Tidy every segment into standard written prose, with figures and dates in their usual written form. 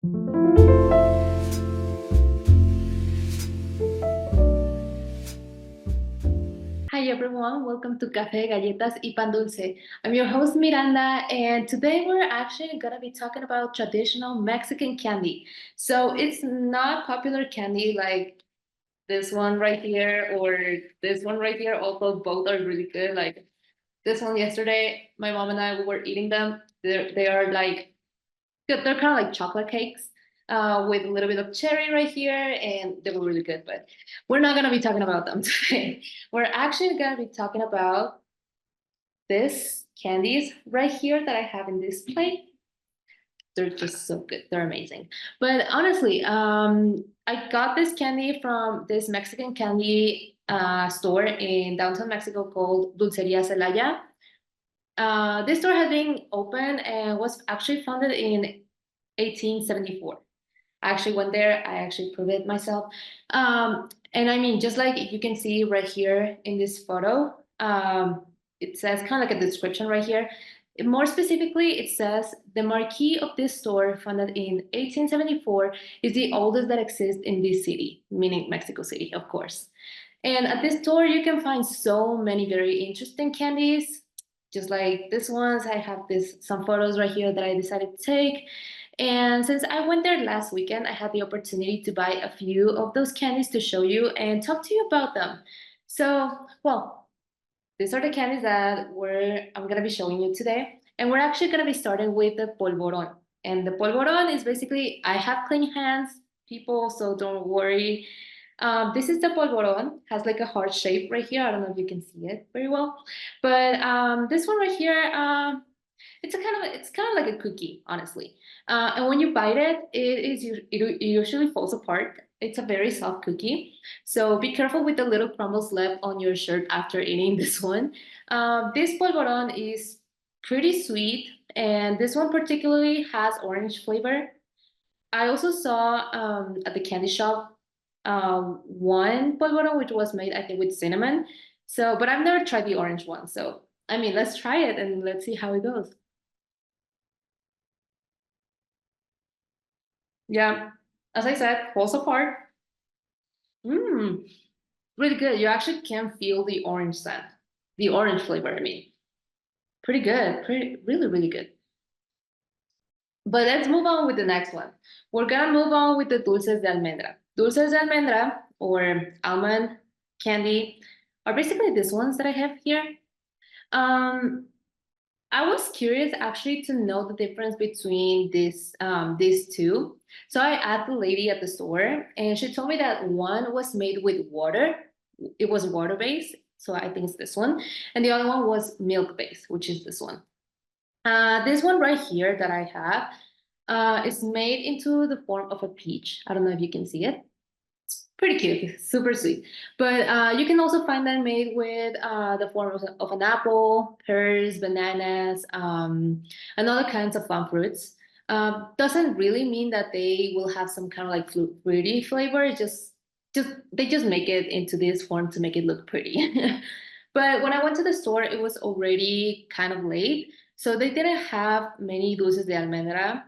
Hi everyone, welcome to Café, Galletas y Pan Dulce. I'm your host Miranda, and today we're actually gonna be talking about traditional Mexican candy. So it's not popular candy like this one right here or this one right here, although both are really good. Like this one yesterday, my mom and I were eating them. They are like they're kind of like chocolate cakes with a little bit of cherry right here, and they were really good. But we're not gonna be talking about them today. We're actually gonna be talking about this candies right here that I have in this plate. They're just so good. They're amazing. But honestly, I got this candy from this Mexican candy store in downtown Mexico called Dulcería Celaya. This store has been open and was actually founded in 1874. I actually went there. I actually proved it myself. And I mean, just like you can see right here in this photo, it says kind of like a description right here. More specifically, it says the marquee of this store, founded in 1874, is the oldest that exists in this city, meaning Mexico City, of course. And at this store, you can find so many very interesting candies, just like this ones. I have some photos right here that I decided to take. And since I went there last weekend, I had the opportunity to buy a few of those candies to show you and talk to you about them. So, well, these are the candies that I'm gonna be showing you today. And we're actually gonna be starting with the polvoron. And the polvoron is basically, I have clean hands, people, so don't worry. This is the polvoron, has like a heart shape right here. I don't know if you can see it very well, but this one right here, it's kind of like a cookie, honestly. And when you bite it, it usually falls apart. It's a very soft cookie, so be careful with the little crumbles left on your shirt after eating this one. This polvoron is pretty sweet, and this one particularly has orange flavor. I also saw at the candy shop one polvoron which was made, I think, with cinnamon. So, but I've never tried the orange one. So, I mean, let's try it and let's see how it goes. Yeah, as I said, falls apart. Mmm, really good. You actually can feel the orange scent, the orange flavor, I mean. Pretty good, really, really good. But let's move on with the next one. We're gonna move on with the dulces de almendra. Dulces de almendra, or almond candy, are basically these ones that I have here. Um, I was curious actually to know the difference between these two. So I asked the lady at the store, and she told me that one was made with water. It was water based, so I think it's this one, and the other one was milk based, which is this one. This one right here that I have is made into the form of a peach. I don't know if you can see it. Pretty cute, super sweet. But you can also find them made with the form of an apple, pears, bananas, and other kinds of fun fruits. Doesn't really mean that they will have some kind of like fruity flavor. Just they just make it into this form to make it look pretty. But when I went to the store, it was already kind of late, so they didn't have many dulces de almendra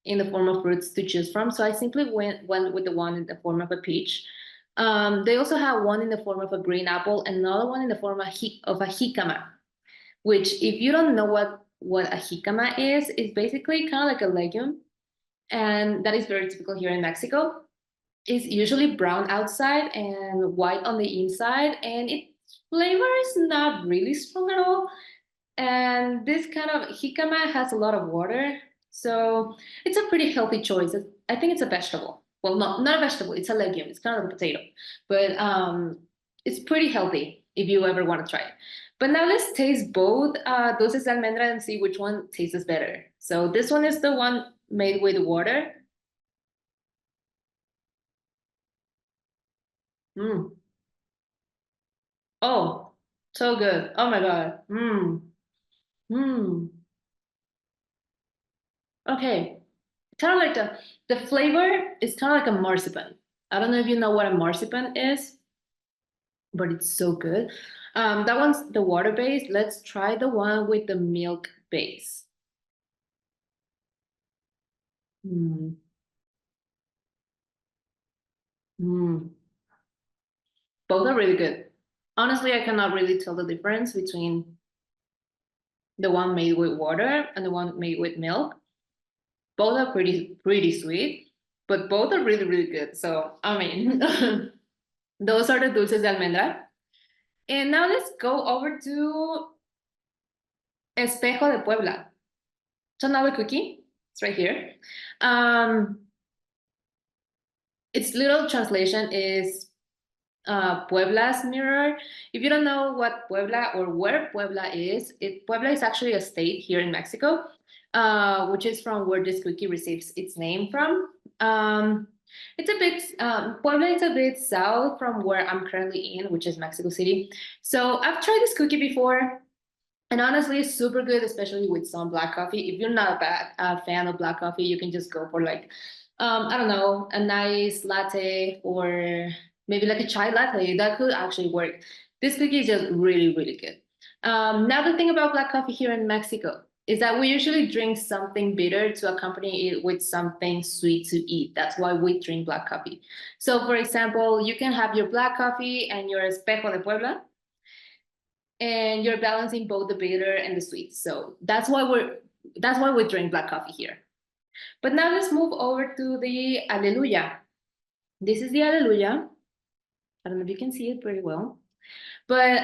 in the form of fruits to choose from. So I simply went with the one in the form of a peach. They also have one in the form of a green apple and another one in the form of a jicama, which, if you don't know what a jicama is, it's basically kind of like a legume, and that is very typical here in Mexico. It's usually brown outside and white on the inside, and its flavor is not really strong at all. And this kind of jicama has a lot of water, so it's a pretty healthy choice. I think it's a vegetable. Well, not a vegetable. It's a legume. It's kind of like a potato, but it's pretty healthy if you ever want to try it. But now let's taste both dulces de almendra and see which one tastes better. So this one is the one made with water. Mm. Oh, so good. Oh my God. Mm. Okay. Kind of like the flavor is kind of like a marzipan. I don't know if you know what a marzipan is, but it's so good. That one's the water base. Let's try the one with the milk base. Hmm. Both are really good. Honestly, I cannot really tell the difference between the one made with water and the one made with milk. Both are pretty sweet, but both are really good. So I mean, those are the dulces de almendra. And now let's go over to Espejo de Puebla. It's another cookie. It's right here. Its literal translation is Puebla's mirror. If you don't know what Puebla or where Puebla is, Puebla is actually a state here in Mexico, which is from where this cookie receives its name from. It's a bit, Puebla is a bit south from where I'm currently in, which is Mexico City. So I've tried this cookie before, and honestly, it's super good, especially with some black coffee. If you're not a bad fan of black coffee, you can just go for like, I don't know, a nice latte or maybe like a chai latte. That could actually work. This cookie is just really good. Now the thing about black coffee here in Mexico is that we usually drink something bitter to accompany it with something sweet to eat. That's why we drink black coffee. So for example, you can have your black coffee and your Espejo de Puebla, and you're balancing both the bitter and the sweet. So that's why we drink black coffee here. But now let's move over to the Aleluya. This is the Aleluya. I don't know if you can see it pretty well, but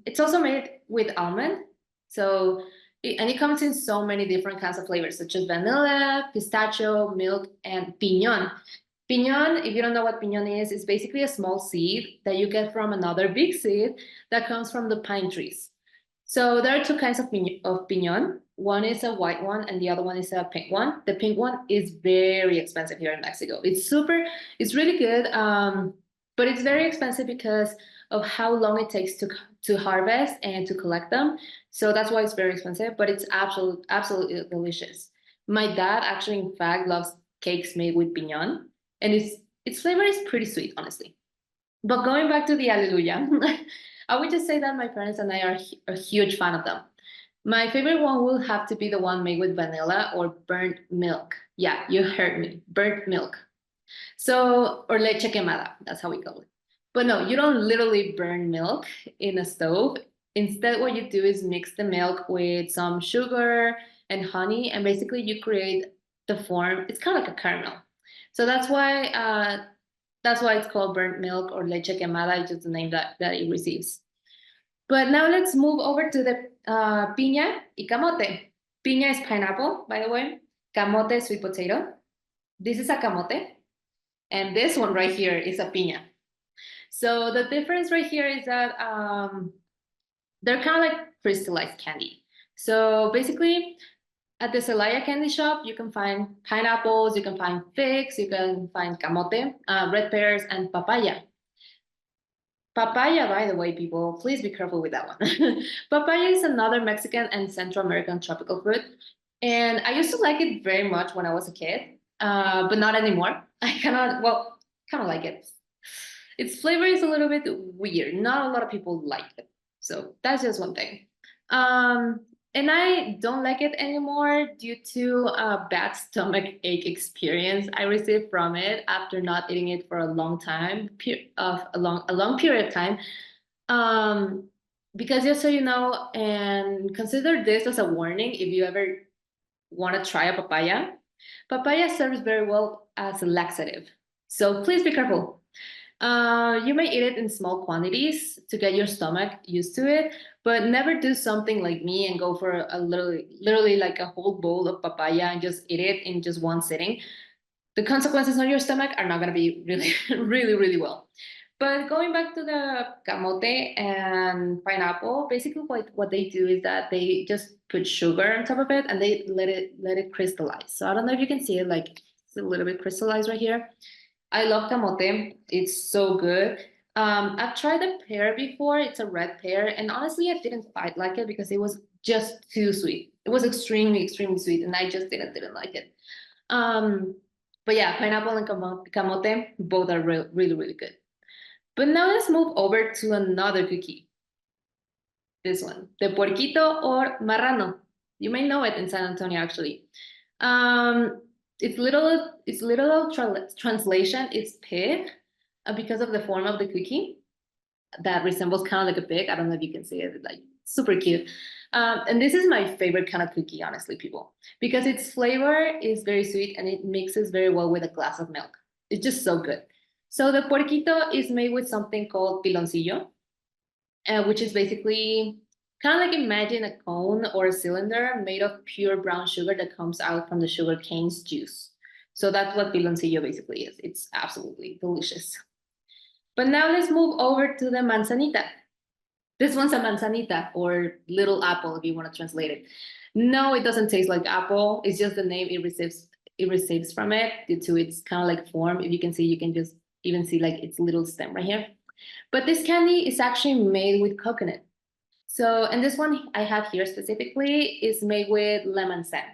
it's also made with almond. So and it comes in so many different kinds of flavors, such as vanilla, pistachio, milk, and piñón. Piñón, if you don't know what piñón is, it's basically a small seed that you get from another big seed that comes from the pine trees. So there are two kinds of piñón. One is a white one and the other one is a pink one. The pink one is very expensive here in Mexico. It's really good, but it's very expensive because of how long it takes to harvest and to collect them. So that's why it's very expensive, but it's absolutely delicious. My dad actually, in fact, loves cakes made with piñón, and its flavor is pretty sweet, honestly. But going back to the Aleluya, I would just say that my parents and I are a huge fan of them. My favorite one will have to be the one made with vanilla or burnt milk. Yeah, you heard me, burnt milk. So, or leche quemada, that's how we call it. But no, you don't literally burn milk in a stove. Instead, what you do is mix the milk with some sugar and honey, and basically you create the form. It's kind of like a caramel. So that's why it's called burnt milk or leche quemada. It's just the name that it receives. But now let's move over to the piña y camote. Piña is pineapple, by the way. Camote is sweet potato. This is a camote. And this one right here is a piña. So the difference right here is that they're kind of like crystallized candy. So basically, at the Celaya candy shop, you can find pineapples, you can find figs, you can find camote, red pears, and papaya. Papaya, by the way, people, please be careful with that one. Papaya is another Mexican and Central American tropical fruit. And I used to like it very much when I was a kid, but not anymore. I kind of like it. Its flavor is a little bit weird. Not a lot of people like it. So that's just one thing. And I don't like it anymore due to a bad stomach ache experience I received from it after not eating it for a long time, a long period of time. Because just so you know, and consider this as a warning if you ever want to try a papaya. Papaya serves very well as a laxative, so please be careful. You may eat it in small quantities to get your stomach used to it, but never do something like me and go for a literally like a whole bowl of papaya and just eat it in just one sitting. The consequences on your stomach are not going to be really well. But going back to the camote and pineapple, basically what they do is that they just put sugar on top of it and they let it crystallize. So I don't know if you can see it, like it's a little bit crystallized right here. I love camote. It's so good. I've tried the pear before. It's a red pear, and honestly, I didn't quite like it because it was just too sweet. It was extremely sweet, and I just didn't like it. But yeah, pineapple and camote both are really good. But now let's move over to another cookie. This one, the puerquito or marrano. You may know it in San Antonio, actually. Its literal translation is pig because of the form of the cookie. that resembles kind of like a pig. I don't know if you can see it, like super cute. And this is my favorite kind of cookie, honestly, people, because its flavor is very sweet and it mixes very well with a glass of milk. It's just so good. So the puerquito is made with something called piloncillo, which is basically kind of like imagine a cone or a cylinder made of pure brown sugar that comes out from the sugar cane's juice. So that's what piloncillo basically is. It's absolutely delicious. But now let's move over to the manzanita. This one's a manzanita or little apple if you want to translate it. No, it doesn't taste like apple. It's just the name it receives from it due to its kind of like form. If you can see, you can just even see like its little stem right here. But this candy is actually made with coconut. So, and this one I have here specifically is made with lemon scent.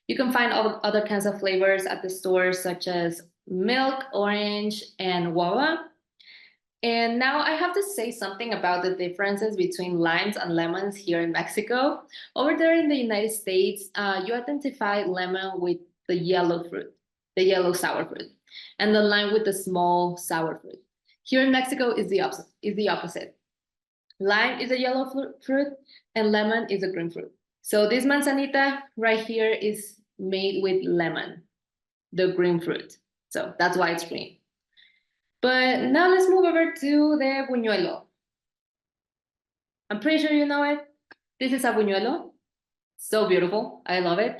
You can find all other kinds of flavors at the store, such as milk, orange, and guava. And now I have to say something about the differences between limes and lemons here in Mexico. Over there in the United States, you identify lemon with the yellow fruit, the yellow sour fruit, and the lime with the small sour fruit. Here in Mexico is the opposite. Lime is a yellow fruit and lemon is a green fruit. So this manzanita right here is made with lemon, the green fruit. So that's why it's green. But now let's move over to the buñuelo. I'm pretty sure you know it. This is a buñuelo. So beautiful. I love it.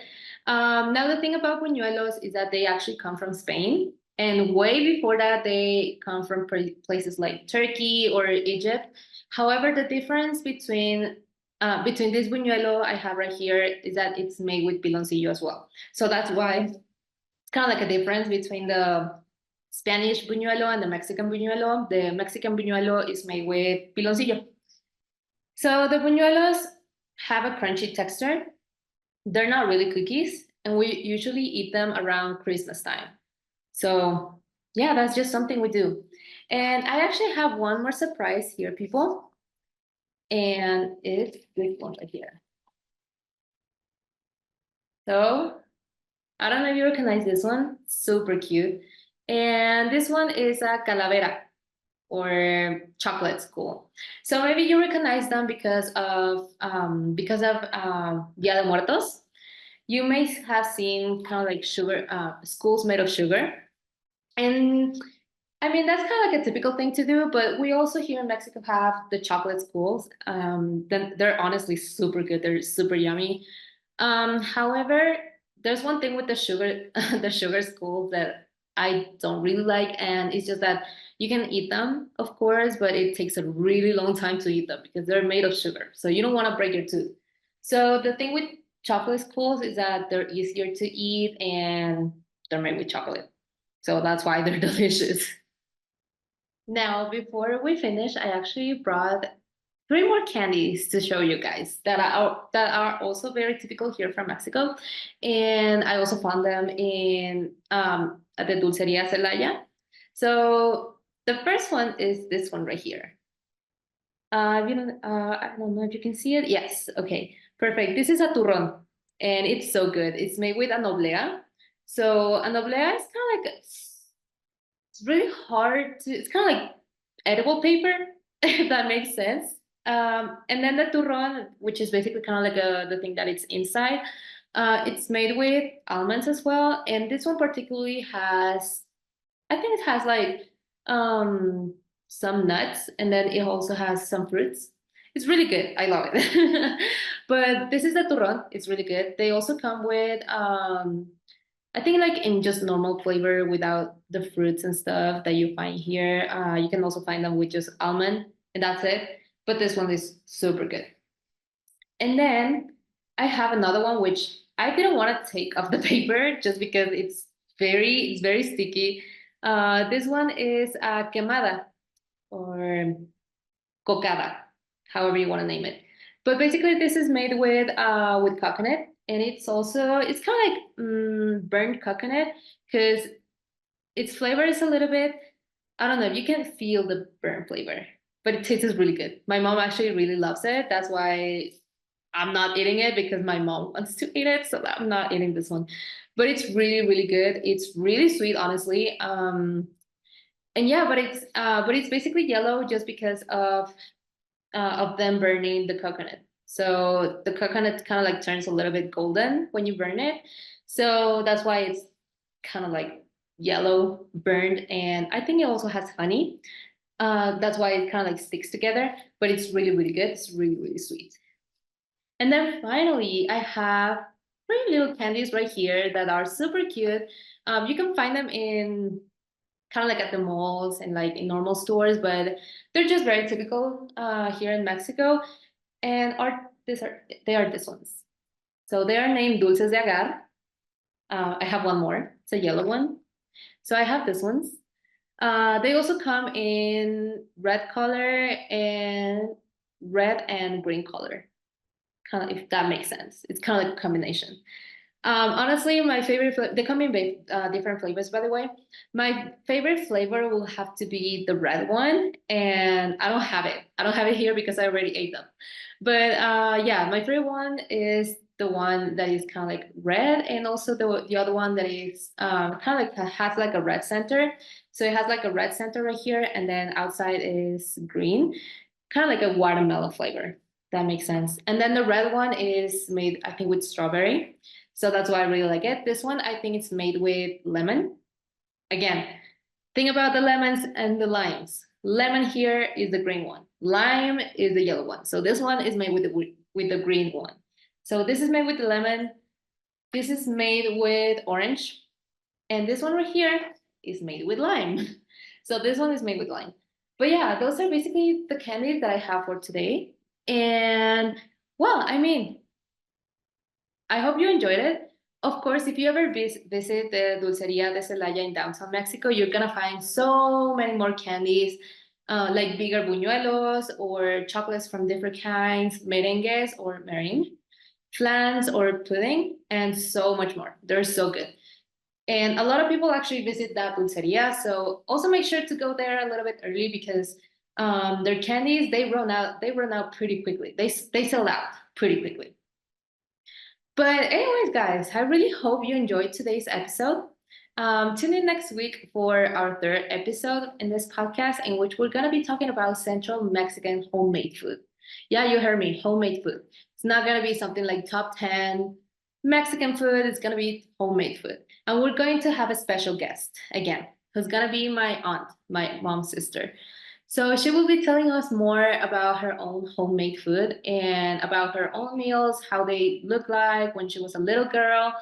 Now the thing about buñuelos is that they actually come from Spain. And way before that, they come from places like Turkey or Egypt. However, the difference between this buñuelo I have right here is that it's made with piloncillo as well. So that's why it's kind of like a difference between the Spanish buñuelo and the Mexican buñuelo. The Mexican buñuelo is made with piloncillo. So the buñuelos have a crunchy texture. They're not really cookies, and we usually eat them around Christmas time. So yeah, that's just something we do. And I actually have one more surprise here, people. And it's this one right here. So I don't know if you recognize this one. Super cute. And this one is a calavera or chocolate skull. So maybe you recognize them because of Dia de Muertos. You may have seen kind of like sugar skulls made of sugar. And I mean, that's kind of like a typical thing to do, but we also here in Mexico have the chocolate skulls. Then they're honestly super good. They're super yummy. However, there's one thing with the sugar, the sugar skulls that I don't really like, and it's just that you can eat them, of course, but it takes a really long time to eat them because they're made of sugar. So you don't want to break your tooth. So the thing with chocolate skulls is that they're easier to eat and they're made with chocolate. So that's why they're delicious. Now, before we finish, I actually brought three more candies to show you guys that are also very typical here from Mexico, and I also found them in at the Dulcería Celaya. So the first one is this one right here. I don't know if you can see it. Yes, okay, perfect. This is a turrón, and it's so good. It's made with a noblea. So a noblea is kind of like it's really hard to. It's kind of like edible paper, if that makes sense. And then the turrón, which is basically kind of like the thing that it's inside, it's made with almonds as well. And this one particularly has, I think it has like some nuts, and then it also has some fruits. It's really good. I love it. But this is the turrón. It's really good. They also come with I think like in just normal flavor without the fruits and stuff that you find here. You can also find them with just almond, and that's it. But this one is super good. And then I have another one which I didn't want to take off the paper just because it's very sticky. This one is quemada or cocada, however you want to name it. But basically, this is made with coconut, and it's kind of like burnt coconut because its flavor is a little bit. I don't know if you can feel the burnt flavor, but it tastes really good. My mom actually really loves it. That's why I'm not eating it because my mom wants to eat it, so I'm not eating this one. But it's really, really good. It's really sweet, honestly. And yeah, but it's basically yellow just because of them burning the coconut. So the coconut kind of like turns a little bit golden when you burn it. So that's why it's kind of like yellow burned. And I think it also has honey. That's why it kind of like sticks together, but it's really, really good. It's really, really sweet. And then finally, I have three little candies right here that are super cute. You can find them in kind of like at the malls and like in normal stores, but they're just very typical here in Mexico. And they are this ones. So they are named Dulces de Agar. I have one more. It's a yellow one. So I have this ones. They also come in red and green color. Kind of, if that makes sense. It's kind of like a combination. Honestly, my favorite they come in different flavors, by the way. My favorite flavor will have to be the red one, and I don't have it. I don't have it here because I already ate them. But yeah, my favorite one is the one that is kind of like red, and also the other one that is kind of like has like a red center. So it has like a red center right here, and then outside is green, kind of like a watermelon flavor. That makes sense. And then the red one is made, I think, with strawberry. So that's why I really like it. This one, I think it's made with lemon. Again, think about the lemons and the limes. Lemon here is the green one. Lime is the yellow one. So this one is made with the green one. So this is made with the lemon. This is made with orange. And this one right here is made with lime. So this one is made with lime. But yeah, those are basically the candies that I have for today. And well, I mean, I hope you enjoyed it. Of course, if you ever visit the Dulcería de Celaya in downtown Mexico, you're gonna find so many more candies, like bigger buñuelos or chocolates from different kinds, merengues or meringue, flans or pudding, and so much more. They're so good. And a lot of people actually visit that dulceria. So also make sure to go there a little bit early because their candies they run out pretty quickly. They sell out pretty quickly. But anyways, guys, I really hope you enjoyed today's episode. Tune in next week for our third episode in this podcast, in which we're gonna be talking about Central Mexican homemade food. Yeah, you heard me, homemade food. It's not gonna be something like top 10 Mexican food. It's gonna be homemade food. And we're going to have a special guest again, who's gonna be my aunt, my mom's sister. So she will be telling us more about her own homemade food and about her own meals, how they look like when she was a little girl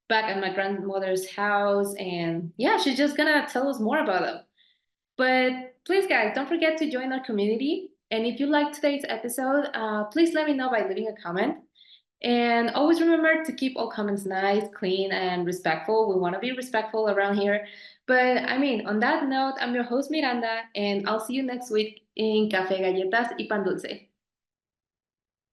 back at my grandmother's house. And yeah, she's just gonna tell us more about them. But please, guys, don't forget to join our community. And if you like today's episode, please let me know by leaving a comment. And always remember to keep all comments nice, clean, and respectful. We want to be respectful around here. But I mean, on that note, I'm your host Miranda, and I'll see you next week in Café Galletas y Pan Dulce.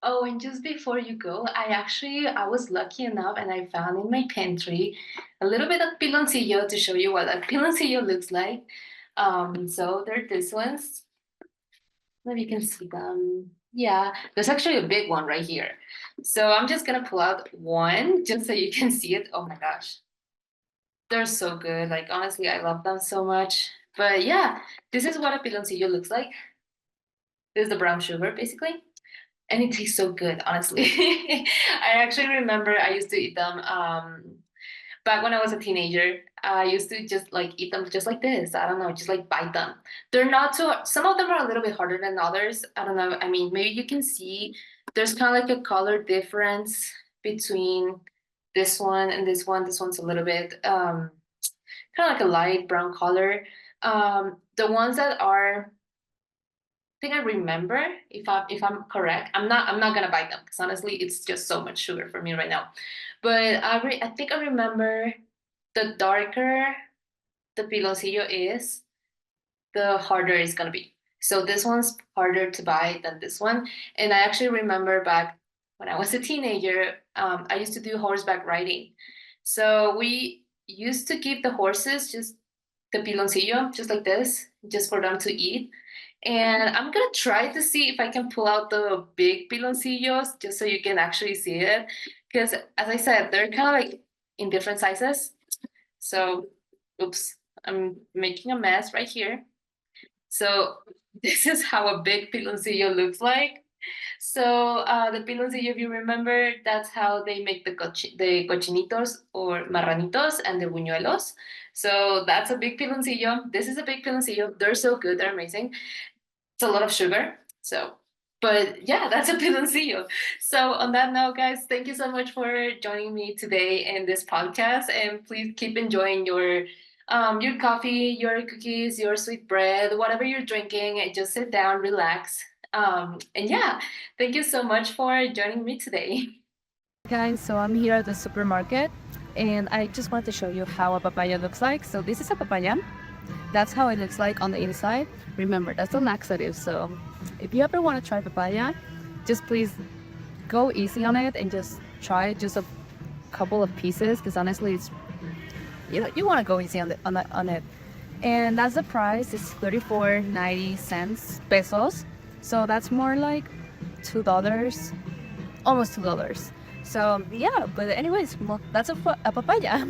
Oh, and just before you go, I was lucky enough and I found in my pantry a little bit of piloncillo to show you what a piloncillo looks like. So they're these ones. Maybe you can see them. Yeah, there's actually a big one right here. So I'm just gonna pull out one just so you can see it. Oh my gosh. They're so good. Like honestly, I love them so much. But yeah, this is what a piloncillo looks like. This is the brown sugar basically. And it tastes so good, honestly. I actually remember I used to eat them back when I was a teenager. I used to just like eat them just like this. I don't know, just like bite them. They're not so, some of them are a little bit harder than others. I don't know. I mean, maybe you can see there's kind of like a color difference between this one and this one. This one's a little bit kind of like a light brown color. The ones that are think I remember if I'm correct. I'm not gonna bite them because honestly it's just so much sugar for me right now. But I think I remember the darker the piloncillo is, the harder it's gonna be. So this one's harder to bite than this one. And I actually remember back when I was a teenager, I used to do horseback riding. So we used to give the horses just the piloncillo, just like this, just for them to eat. And I'm gonna try to see if I can pull out the big piloncillos just so you can actually see it. Because as I said, they're kind of like in different sizes. So, oops, I'm making a mess right here. So this is how a big piloncillo looks like. So the piloncillo, if you remember, that's how they make the cochinitos or marranitos and the buñuelos. So that's a big piloncillo. This is a big piloncillo. They're so good. They're amazing. It's a lot of sugar. So, but yeah, that's a piloncillo. So on that note, guys, thank you so much for joining me today in this podcast, and please keep enjoying your coffee, your cookies, your sweet bread, whatever you're drinking, and just sit down, relax. And yeah, thank you so much for joining me today. Guys, so I'm here at the supermarket and I just want to show you how a papaya looks like. So this is a papaya. That's how it looks like on the inside. Remember, that's a laxative. So if you ever want to try papaya, just please go easy on it and just try just a couple of pieces because honestly, it's you want to go easy on it. And that's the price. It's 34.90 pesos. So that's more like $2, almost $2. So yeah, but anyways, well, that's a papaya.